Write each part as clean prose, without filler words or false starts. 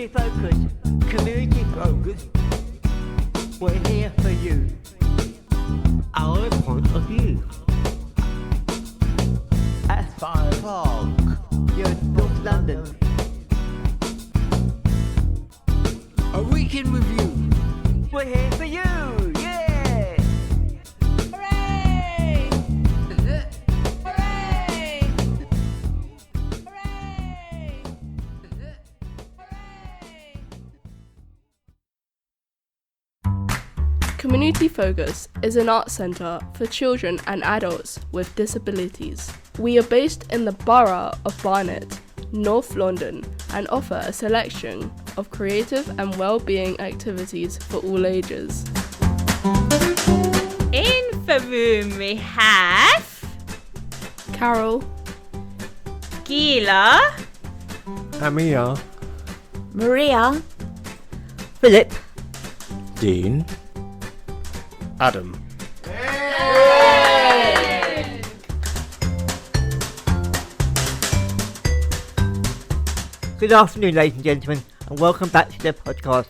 Community focused. Community focused. We're here for you. Our point of view. At 5 o'clock. You're in North London. A week in review. We're here for you. Yeah. Hooray! Hooray! Hooray! Community Focus is an art centre for children and adults with disabilities. We are based in the borough of Barnet, North London, and offer a selection of creative and well-being activities for all ages. In the room we have Carol, Gila, Amia, Maria, Philip. Dean, Adam. Good afternoon, ladies and gentlemen, and welcome back to the podcast.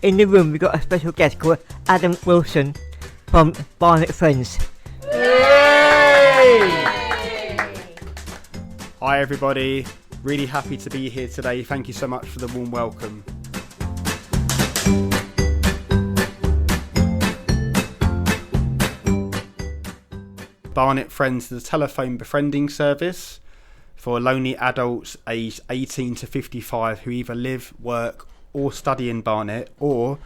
In the room, we've got a special guest called Adam Wilson from Barnet Friends. Hi everybody, really happy to be here today. Thank you so much for the warm welcome. Barnet Friends is a telephone befriending service for lonely adults aged 18 to 55 who either live, work or study in Barnet, or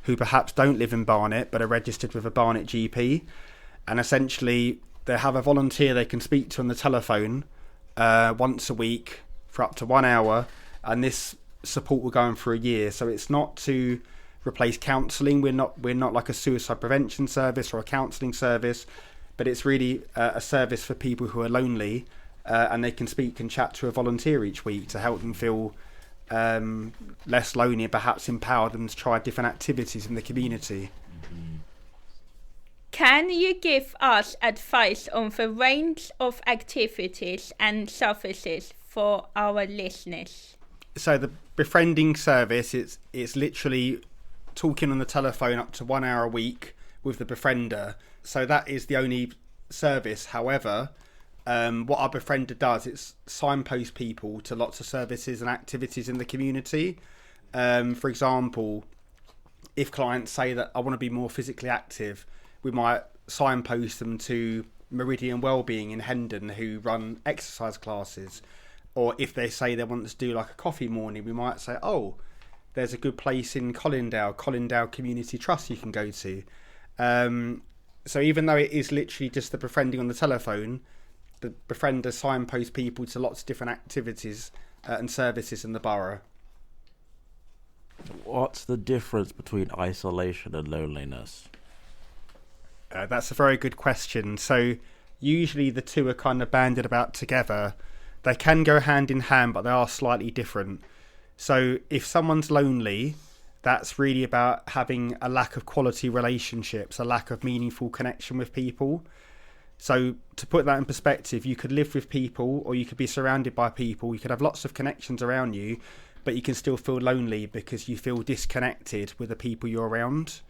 who perhaps don't live in Barnet but are registered with a Barnet GP. And essentially they have a volunteer they can speak to on the telephone once a week for up to 1 hour, and this support will go on for a year. So it's not to replace counselling. We're not like a suicide prevention service or a counselling service, but it's really a service for people who are lonely, and they can speak and chat to a volunteer each week to help them feel less lonely and perhaps empower them to try different activities in the community. can you give us advice on the range of activities and services for our listeners? So the befriending service, it's literally talking on the telephone up to 1 hour a week with the befriender. So that is the only service. However, what our befriender does, it's signpost people to lots of services and activities in the community. For example, if clients say that I want to be more physically active, we might signpost them to Meridian Wellbeing in Hendon, who run exercise classes. Or if they say they want to do like a coffee morning, we might say, oh, there's a good place in Colindale Community Trust you can go to. So even though it is literally just the befriending on the telephone, the befriender signposts people to lots of different activities and services in the borough. what's the difference between isolation and loneliness? That's a very good question. So usually the two are kind of banded about together. They can go hand in hand, but they are slightly different. So if someone's lonely, that's really about having a lack of quality relationships, a lack of meaningful connection with people. So to put that in perspective, you could live with people or you could be surrounded by people. You could have lots of connections around you, but you can still feel lonely because you feel disconnected with the people you're around.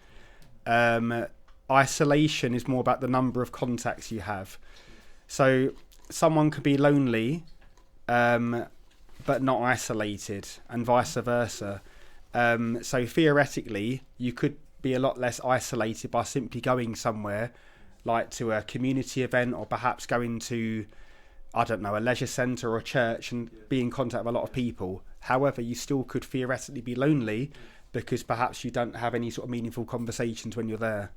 Isolation is more about the number of contacts you have. So someone could be lonely, but not isolated, and vice versa. So theoretically, you could be a lot less isolated by simply going somewhere, like to a community event, or perhaps going to, I don't know, a leisure centre or a church and be in contact with a lot of people. However, you still could theoretically be lonely because perhaps you don't have any sort of meaningful conversations when you're there.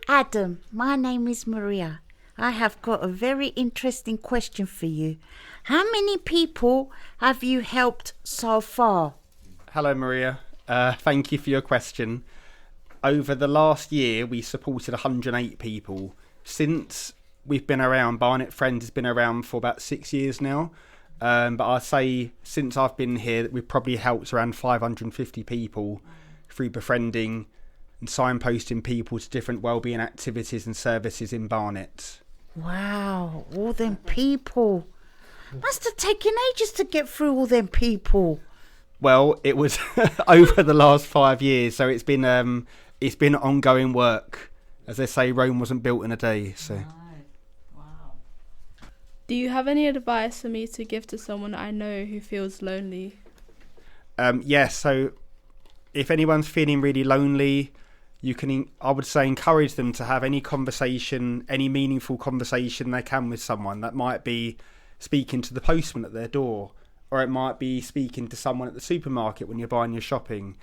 Adam, my name is Maria. I have got a very interesting question for you. How many people have you helped so far? Hello, Maria. Thank you for your question. Over the last year, we supported 108 people. Since we've been around, Barnet Friends has been around for about 6 years now. But I'd say since I've been here, we've probably helped around 550 people through befriending and signposting people to different wellbeing activities and services in Barnet. Wow, all them people. Must have taken ages to get through all them people. Well, it was over the last 5 years, so it's been ongoing work. As they say, Rome wasn't built in a day. So, Do you have any advice for me to give to someone I know who feels lonely? yes. So, if anyone's feeling really lonely, I would say, encourage them to have any conversation, any meaningful conversation they can with someone. That might be speaking to the postman at their door, or it might be speaking to someone at the supermarket when you're buying your shopping,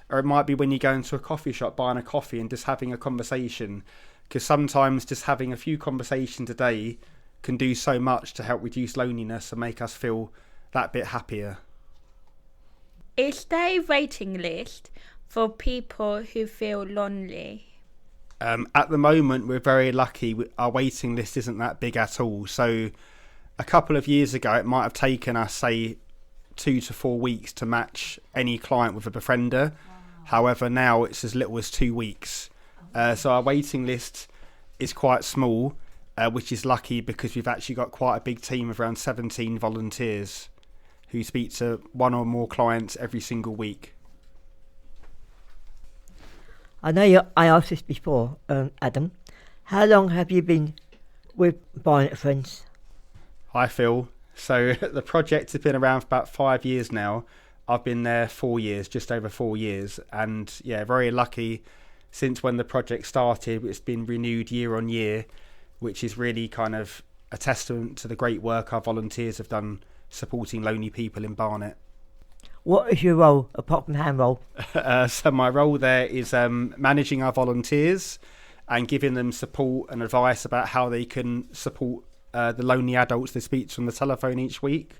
or it might be when you go into a coffee shop buying a coffee and just having a conversation. Because sometimes just having a few conversations a day can do so much to help reduce loneliness and make us feel that bit happier. Is there a waiting list for people who feel lonely? At the moment, we're very lucky. Our waiting list isn't that big at all. So a couple of years ago, it might have taken us, say, 2 to 4 weeks to match any client with a befriender. However, now it's as little as 2 weeks. So our waiting list is quite small, which is lucky because we've actually got quite a big team of around 17 volunteers who speak to one or more clients every single week. I know I asked this before, Adam. How long have you been with Barnet Friends? Hi, Phil. So the project has been around for about 5 years now. I've been there 4 years, just over 4 years. And yeah, very lucky. Since when the project started, it's been renewed year on year, which is really kind of a testament to the great work our volunteers have done supporting lonely people in Barnet. What is your role, apart from hand role? So my role there is managing our volunteers and giving them support and advice about how they can support the lonely adults they speak to on the telephone each week,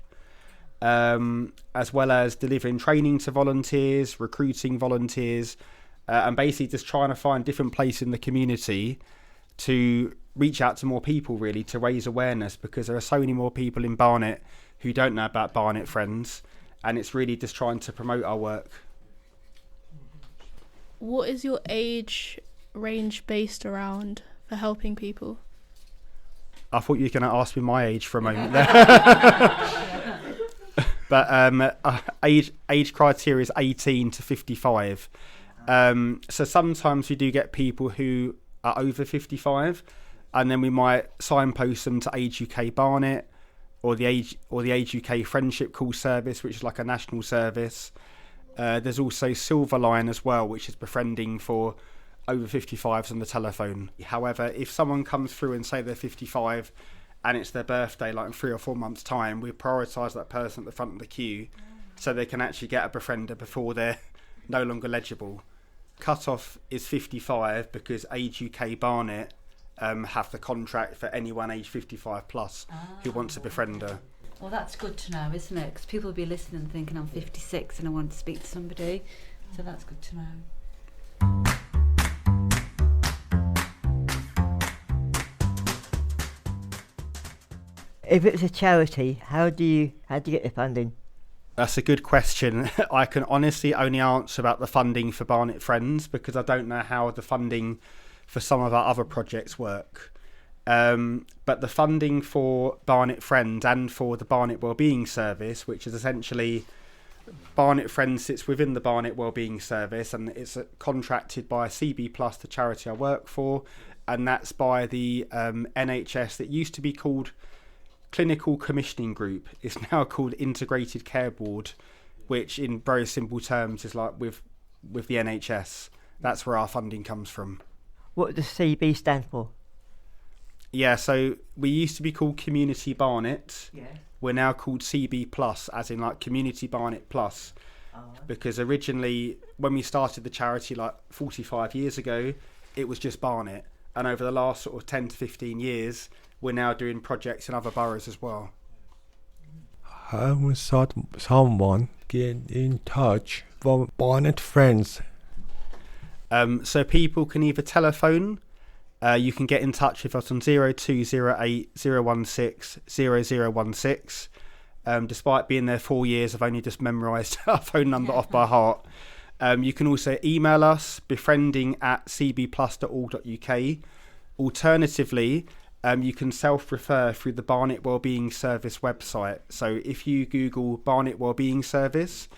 as well as delivering training to volunteers, recruiting volunteers, and basically just trying to find different places in the community to reach out to more people, really, to raise awareness, because there are so many more people in Barnet who don't know about Barnet Friends, and it's really just trying to promote our work. What is your age range based around for helping people? I thought you were going to ask me my age for a moment there. But age criteria is 18 to 55. So sometimes we do get people who are over 55, and then we might signpost them to Age UK Barnet or the Age UK Friendship Call service, which is like a national service. There's also Silverline as well, which is befriending for over 55s on the telephone. However, if someone comes through and say they're 55 and it's their birthday, like in 3 or 4 months' time, we prioritise that person at the front of the queue so they can actually get a befriender before they're no longer legible. Cut-off is 55 because Age UK Barnet have the contract for anyone age 55 plus who wants a befriender. Well, that's good to know, isn't it? Because people will be listening and thinking I'm 56 and I want to speak to somebody. So that's good to know. If it's a charity, how do you get the funding? That's a good question. I can honestly only answer about the funding for Barnet Friends because I don't know how the funding for some of our other projects work. But the funding for Barnet Friends and for the Barnet Wellbeing Service, which is essentially Barnet Friends sits within the Barnet Wellbeing Service, and it's contracted by CB Plus, the charity I work for, and that's by the NHS that used to be called Clinical Commissioning Group. It's now called Integrated Care Board, which in very simple terms is like with the NHS. That's where our funding comes from. What does CB stand for? Yeah, so we used to be called Community Barnet. Yeah. We're now called CB Plus, as in like Community Barnet Plus. Because originally, when we started the charity like 45 years ago, it was just Barnet. And over the last sort of 10 to 15 years, we're now doing projects in other boroughs as well. How should someone get in touch from Barnet Friends? So people can either telephone, you can get in touch with us on 0208 016 0016. Despite being there 4 years, I've only just memorised our phone number off by heart. You can also email us, befriending@cbplus.org.uk. Alternatively, you can self-refer through the Barnet Wellbeing Service website. So if you Google Barnet Wellbeing Service,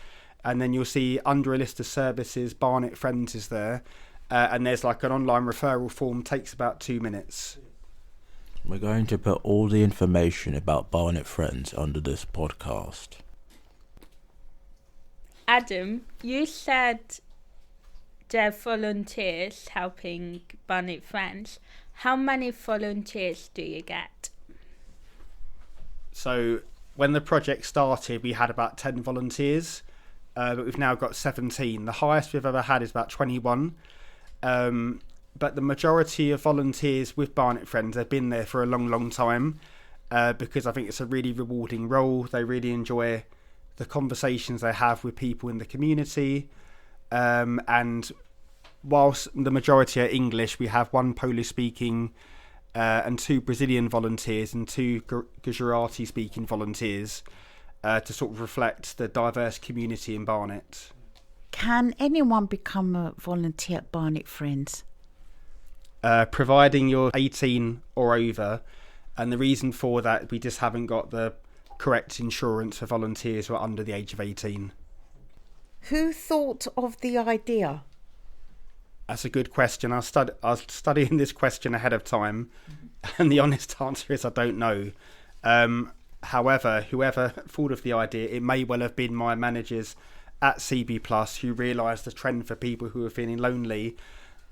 and then you'll see under a list of services, Barnet Friends is there, and there's like an online referral form, takes about 2 minutes. We're going to put all the information about Barnet Friends under this podcast. Adam, you said there are volunteers helping Barnet Friends. How many volunteers do you get? So when the project started, we had about 10 volunteers, but we've now got 17. The highest we've ever had is about 21. But the majority of volunteers with Barnet Friends have been there for a long, long time, because I think it's a really rewarding role. They really enjoy the conversations they have with people in the community. And whilst the majority are English, we have one Polish-speaking and 2 Brazilian volunteers and 2 Gujarati-speaking volunteers to sort of reflect the diverse community in Barnet. Can anyone become a volunteer at Barnet Friends? Providing you're 18 or over, and the reason for that, we just haven't got the correct insurance for volunteers who are under the age of 18. Who thought of the idea? That's a good question. I was studying this question ahead of time, and the honest answer is I don't know. However, whoever thought of the idea, it may well have been my managers at CB Plus who realised the trend for people who are feeling lonely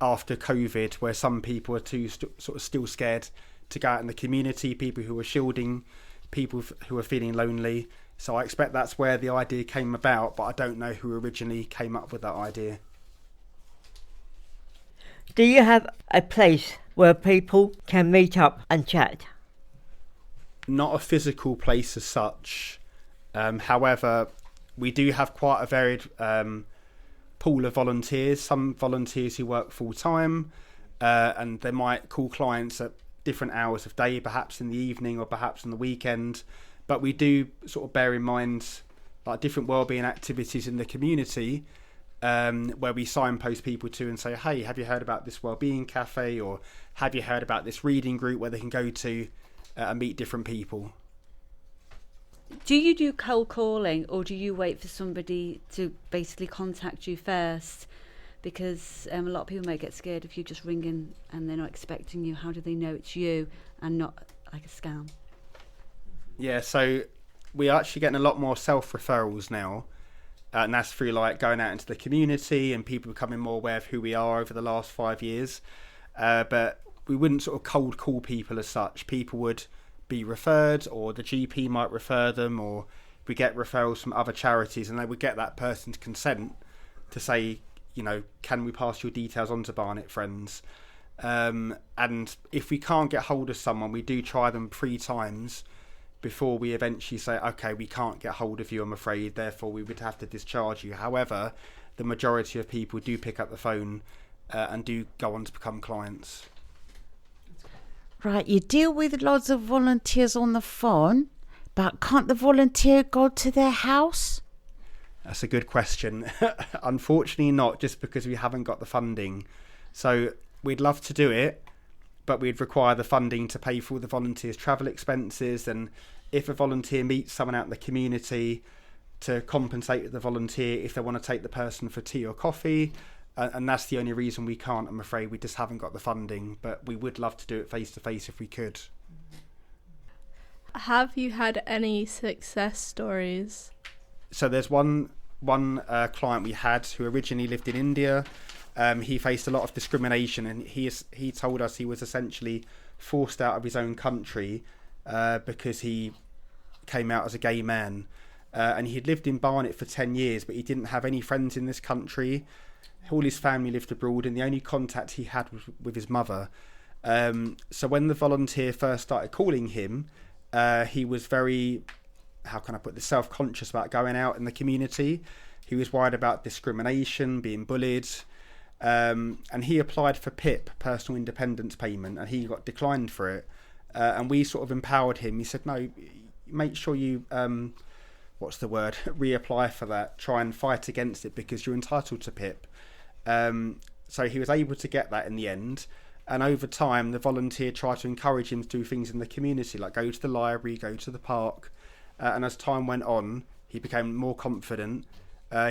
after COVID, where some people are sort of still scared to go out in the community, people who are shielding people who are feeling lonely. So I expect that's where the idea came about, but I don't know who originally came up with that idea. Do you have a place where people can meet up and chat? Not a physical place as such. However, we do have quite a varied pool of volunteers. Some volunteers who work full time, and they might call clients at different hours of day, perhaps in the evening or perhaps on the weekend. But we do sort of bear in mind like different wellbeing activities in the community, where we signpost people to and say, hey, have you heard about this wellbeing cafe, or have you heard about this reading group where they can go to and meet different people. Do you do cold calling, or do you wait for somebody to basically contact you first? Because a lot of people might get scared if you're just ringing and they're not expecting you. How do they know it's you and not like a scam? Yeah, so we are actually getting a lot more self-referrals now, and that's through like going out into the community and people becoming more aware of who we are over the last 5 years. But we wouldn't sort of cold call people as such. People would be referred, or the GP might refer them, or we get referrals from other charities, and they would get that person's consent to say, you know, can we pass your details on to Barnet Friends? And if we can't get hold of someone, we do try them 3 times before we eventually say, okay, we can't get hold of you, I'm afraid, therefore we would have to discharge you. However, the majority of people do pick up the phone and do go on to become clients. Right, you deal with lots of volunteers on the phone, but can't the volunteer go to their house? That's a good question. Unfortunately not, just because we haven't got the funding. So we'd love to do it, but we'd require the funding to pay for all the volunteers' travel expenses, and if a volunteer meets someone out in the community, to compensate the volunteer if they want to take the person for tea or coffee. And that's the only reason we can't, I'm afraid. We just haven't got the funding, but we would love to do it face to face if we could. Have you had any success stories? So there's one client we had who originally lived in India. He faced a lot of discrimination, and he told us he was essentially forced out of his own country because he came out as a gay man. And he'd lived in Barnet for 10 years, but he didn't have any friends in this country. All his family lived abroad, and the only contact he had was with his mother. So when the volunteer first started calling him, he was very, how can I put this, self-conscious about going out in the community. He was worried about discrimination, being bullied. And he applied for PIP, Personal Independence Payment, and he got declined for it. And we sort of empowered him. He said, no, make sure you, reapply for that. Try and fight against it because you're entitled to PIP. So he was able to get that in the end. And over time, the volunteer tried to encourage him to do things in the community, like go to the library, go to the park. And as time went on, he became more confident.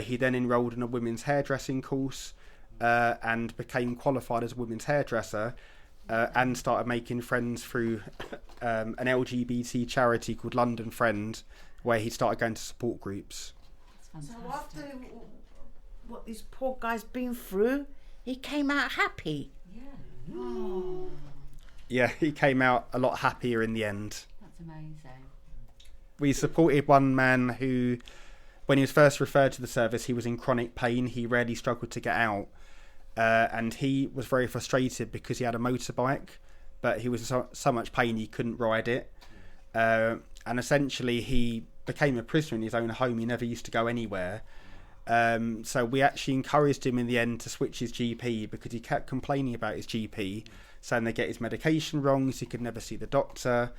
He then enrolled in a women's hairdressing course and became qualified as a women's hairdresser, and started making friends through an LGBT charity called London Friends, where he started going to support groups. So after what this poor guy's been through, he came out happy. Yeah. Oh. Yeah, he came out a lot happier in the end. That's amazing. We supported one man who, when he was first referred to the service, he was in chronic pain. He rarely struggled to get out. And he was very frustrated because he had a motorbike, but he was in so much pain he couldn't ride it. And essentially he became a prisoner in his own home. He never used to go anywhere. So we actually encouraged him in the end to switch his GP because he kept complaining about his GP, saying they get his medication wrong, so he could never see the doctor.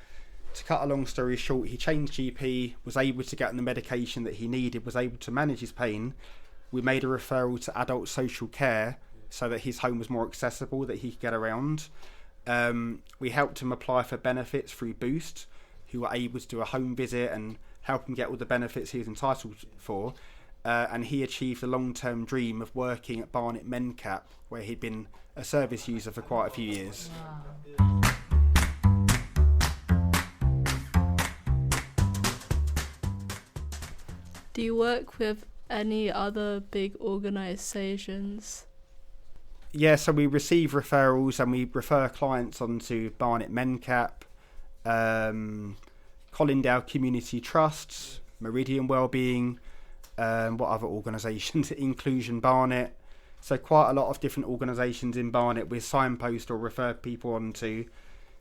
To cut a long story short, he changed GP, was able to get on the medication that he needed, was able to manage his pain. We made a referral to adult social care so that his home was more accessible, that he could get around. We helped him apply for benefits through Boost, who were able to do a home visit and help him get all the benefits he was entitled for. And he achieved a long-term dream of working at Barnet Mencap, where he'd been a service user for quite a few years. Wow. Do you work with any other big organisations? Yeah, so we receive referrals and we refer clients onto Barnet Mencap, Colindale Community Trusts, Meridian Wellbeing, what other organisations? Inclusion Barnet. So quite a lot of different organisations in Barnet. We signpost or refer people on to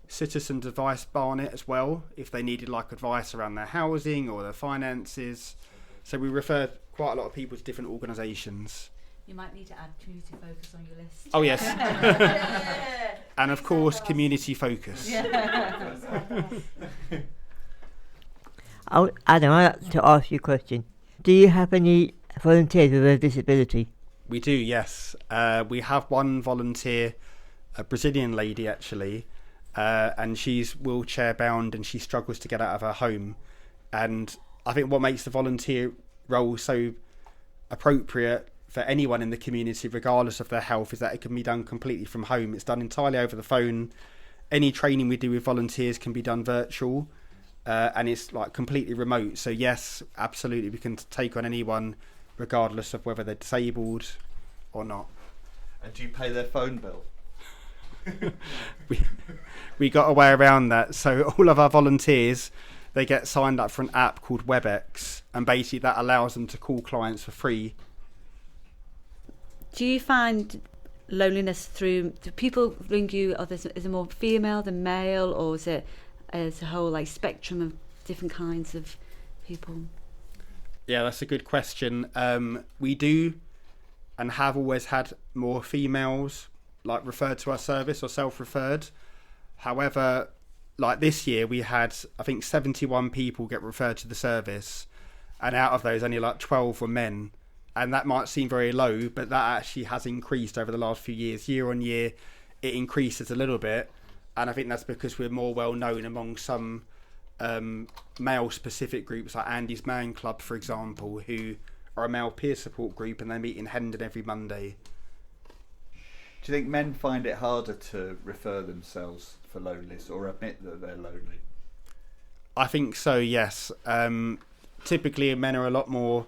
Citizens Advice Barnet as well, if they needed like advice around their housing or their finances. So we refer quite a lot of people to different organisations. You might need to add community focus on your list. Oh yes. And of course community focus. Adam, I'd like to ask you a question. Do you have any volunteers with a disability? We do, yes. We have one volunteer, a Brazilian lady actually, and she's wheelchair bound and she struggles to get out of her home. And I think what makes the volunteer role so appropriate for anyone in the community, regardless of their health, is that it can be done completely from home. It's done entirely over the phone. Any training we do with volunteers can be done virtual, and it's like completely remote. So yes, absolutely, we can take on anyone, regardless of whether they're disabled or not. And do you pay their phone bill? We got a way around that. So all of our volunteers, they get signed up for an app called WebEx, and basically that allows them to call clients for free. Do you find loneliness through, do people ring you, is it more female than male, or is it as a whole like spectrum of different kinds of people? Yeah, that's a good question. We do and have always had more females like referred to our service or self-referred. However, like this year we had, I think 71 people get referred to the service, and out of those only like 12 were men. And that might seem very low, but that actually has increased over the last few years. Year on year, it increases a little bit. And I think that's because we're more well known among some male-specific groups, like Andy's Man Club, for example, who are a male peer support group, and they meet in Hendon every Monday. Do you think men find it harder to refer themselves for loneliness or admit that they're lonely? I think so, yes. Typically, men are a lot more...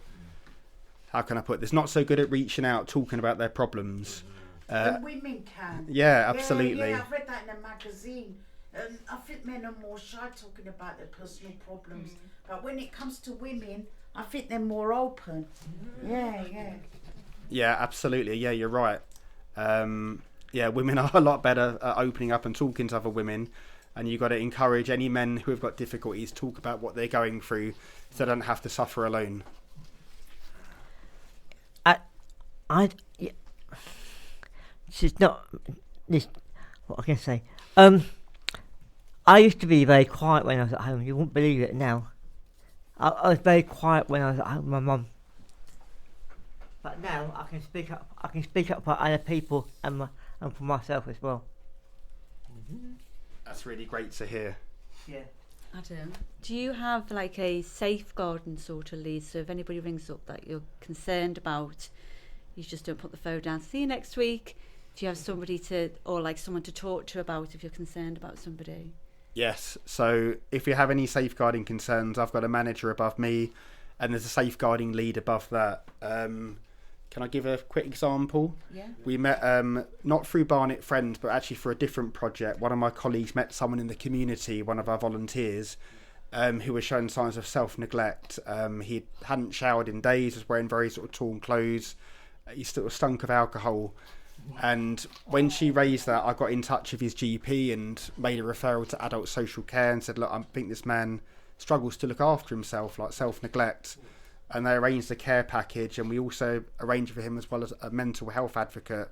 How can I put this? Not so good at reaching out, talking about their problems. And women can. Yeah, absolutely. Yeah, I've read that in a magazine. And I think men are more shy talking about their personal problems. But when it comes to women, I think they're more open. Yeah. Yeah, absolutely. Yeah, you're right. Yeah, women are a lot better at opening up and talking to other women. And you've got to encourage any men who have got difficulties to talk about what they're going through so they don't have to suffer alone. She's not this. What I can say. I used to be very quiet when I was at home. You wouldn't believe it now. I was very quiet when I was at home with my mum. But now I can speak up. I can speak up for other people and for myself as well. That's really great to hear. Yeah. Adam, do you have like a safeguarding sort of lead? So if anybody rings up that you're concerned about, you just don't put the phone down. See you next week. Do you have somebody someone to talk to about if you're concerned about somebody? Yes. So if you have any safeguarding concerns, I've got a manager above me, and there's a safeguarding lead above that. Can I give a quick example? Yeah. We met, not through Barnet Friends, but actually for a different project. One of my colleagues met someone in the community, one of our volunteers, who was showing signs of self-neglect. He hadn't showered in days, was wearing very sort of torn clothes. He still stunk of alcohol. And when she raised that, I got in touch with his GP and made a referral to adult social care and said, look, I think this man struggles to look after himself, like self-neglect. And they arranged a care package, and we also arranged for him as well as a mental health advocate,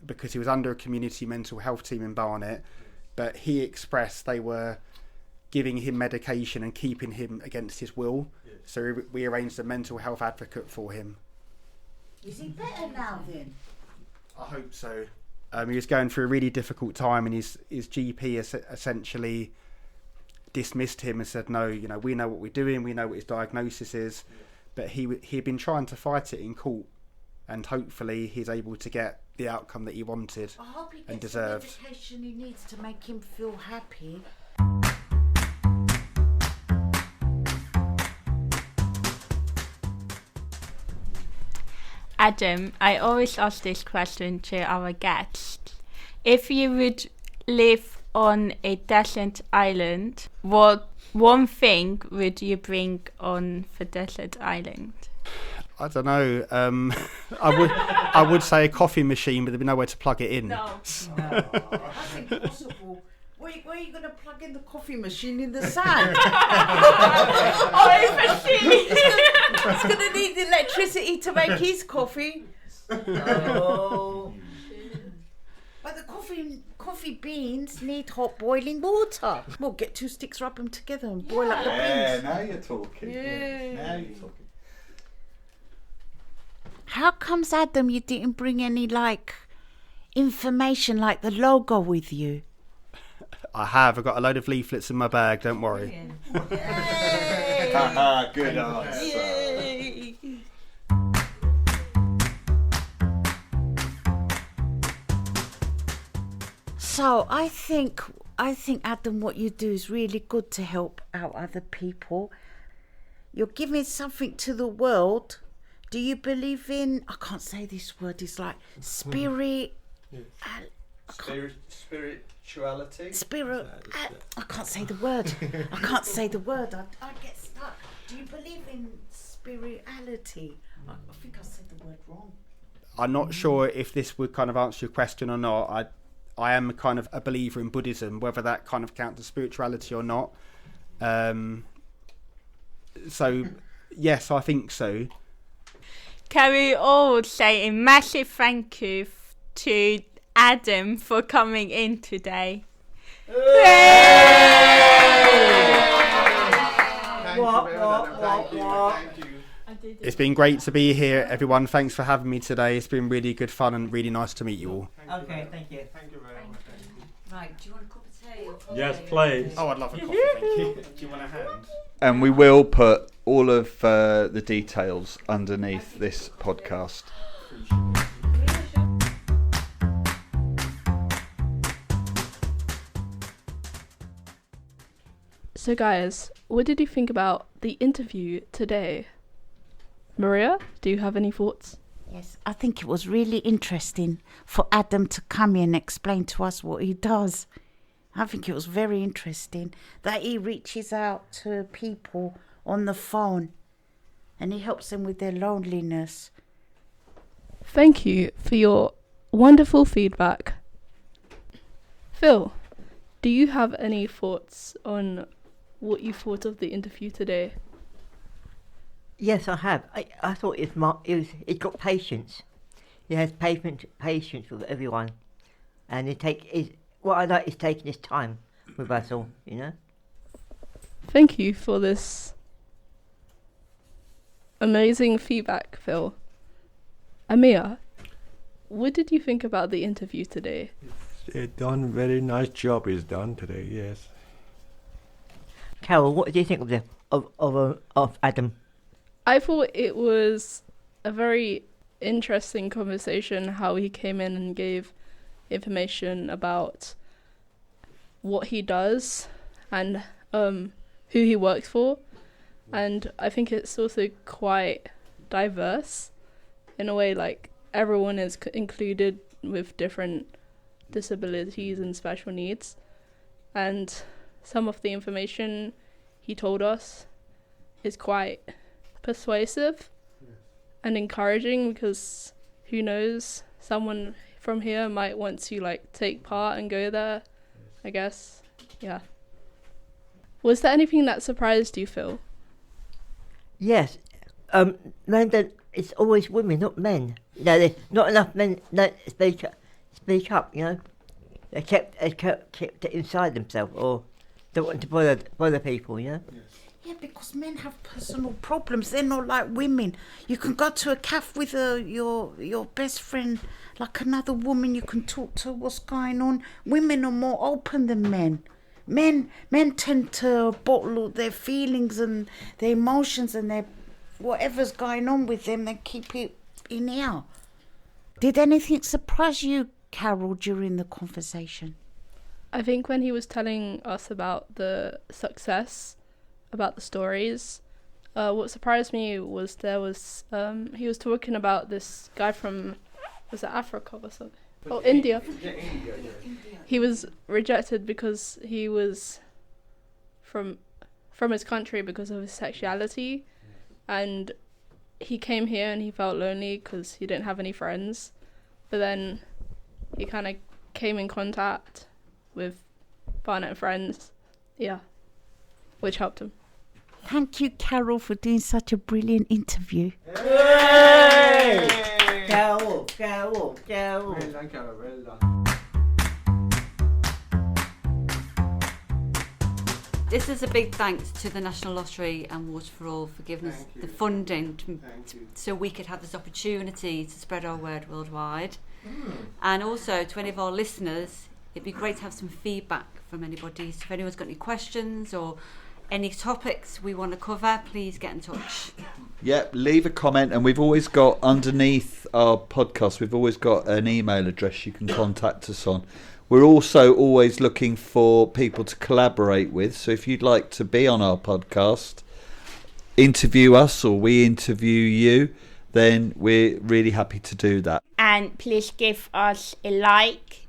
because he was under a community mental health team in Barnet, but he expressed they were giving him medication and keeping him against his will. So we arranged a mental health advocate for him. Is he better now then? I hope so. He was going through a really difficult time, and his GP essentially dismissed him and said, no, we know what we're doing, we know what his diagnosis is, but he'd been trying to fight it in court, and hopefully he's able to get the outcome that he wanted I hope he and gets deserved. the medication he needs to make him feel happy. Adam, I always ask this question to our guests. If you would live on a desert island, what one thing would you bring on the desert island? I don't know. I would say a coffee machine, but there'd be nowhere to plug it in. No. That's impossible. Where are you going to plug in the coffee machine in the sand? It's going to need electricity to make his coffee. Oh. But the coffee beans need hot boiling water. Well, get 2 sticks, rub them together and boil up the beans. Yeah, now you're talking. Yeah. Now you're talking. How comes, Adam, you didn't bring any, information like the logo with you? I've got a load of leaflets in my bag, don't worry. Good answer. Yay. So I think Adam, what you do is really good to help out other people. You're giving something to the world. Do you believe in? I can't say this word. It's like spirit. Spirituality. I can't say the word. I get stuck. Do you believe in spirituality? I think I said the word wrong. I'm not sure if this would kind of answer your question or not. I am kind of a believer in Buddhism, whether that kind of counts as spirituality or not. So, yes, I think so. Can we all say a massive thank you to Adam for coming in today? It's been great to be here, everyone. Thanks for having me today. It's been really good fun and really nice to meet you all. Okay, thank you. Thank you very much. Right, do you want a cup of tea? Or Yes, coffee? please. Oh, I'd love a coffee, thank you. Do you want a hand? And we will put all of the details underneath this podcast. So guys, what did you think about the interview today? Maria, do you have any thoughts? Yes, I think it was really interesting for Adam to come here and explain to us what he does. I think it was very interesting that he reaches out to people on the phone and he helps them with their loneliness. Thank you for your wonderful feedback. Phil, do you have any thoughts on what you thought of the interview today? Yes, I have. I thought it got patience. He has patience with everyone, and what I like is taking his time with us all. Thank you for this amazing feedback, Phil. Amir, what did you think about the interview today? It's done very nice job is done today. Yes. Carol, what do you think of Adam? I thought it was a very interesting conversation how he came in and gave information about what he does and who he works for, and I think it's also quite diverse in a way, like everyone is included with different disabilities and special needs, and some of the information he told us is quite persuasive and encouraging, because who knows, someone from here might want to like take part and go there, I guess. Yeah. Was there anything that surprised you, Phil? Yes. Men, it's always women, not men. No, there's not enough men that speak up, you know. They kept it inside themselves, or don't want to bother people, you know. Yeah, because men have personal problems. They're not like women. You can go to a cafe with your best friend, like another woman. You can talk to what's going on. Women are more open than men. Men tend to bottle their feelings and their emotions and their whatever's going on with them. They keep it in here. Did anything surprise you, Carol, during the conversation? I think when he was telling us about the success, about the stories, what surprised me was he was talking about this guy from, was it Africa or something? Oh, India. India. He was rejected because he was from his country because of his sexuality, and he came here and he felt lonely because he didn't have any friends, but then he kind of came in contact with Barnet Friends, which helped him. Thank you, Carol, for doing such a brilliant interview. Hey! Carol. Well done, Carol, well done. This is a big thanks to the National Lottery and Water for All for giving us the funding so we could have this opportunity to spread our word worldwide. And also to any of our listeners, it'd be great to have some feedback from anybody. So if anyone's got any questions or any topics we want to cover, please get in touch. Yeah, leave a comment, and we've always got underneath our podcast, we've always got an email address you can contact us on. We're also always looking for people to collaborate with, so if you'd like to be on our podcast, interview us or we interview you, then we're really happy to do that. And please give us a like,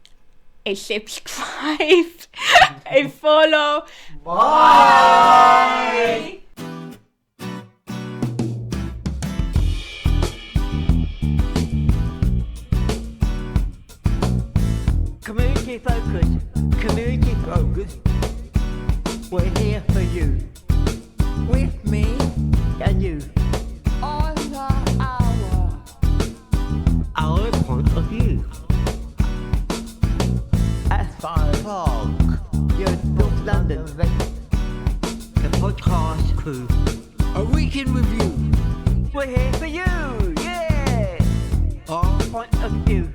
a subscribe, a follow. Bye! Community focus. We're here for you. With me And you. on the hour. Our point of view. At 5 o'clock. You're in North London. The podcast crew. A week in review. We're here for you. Yeah. Our Point of view.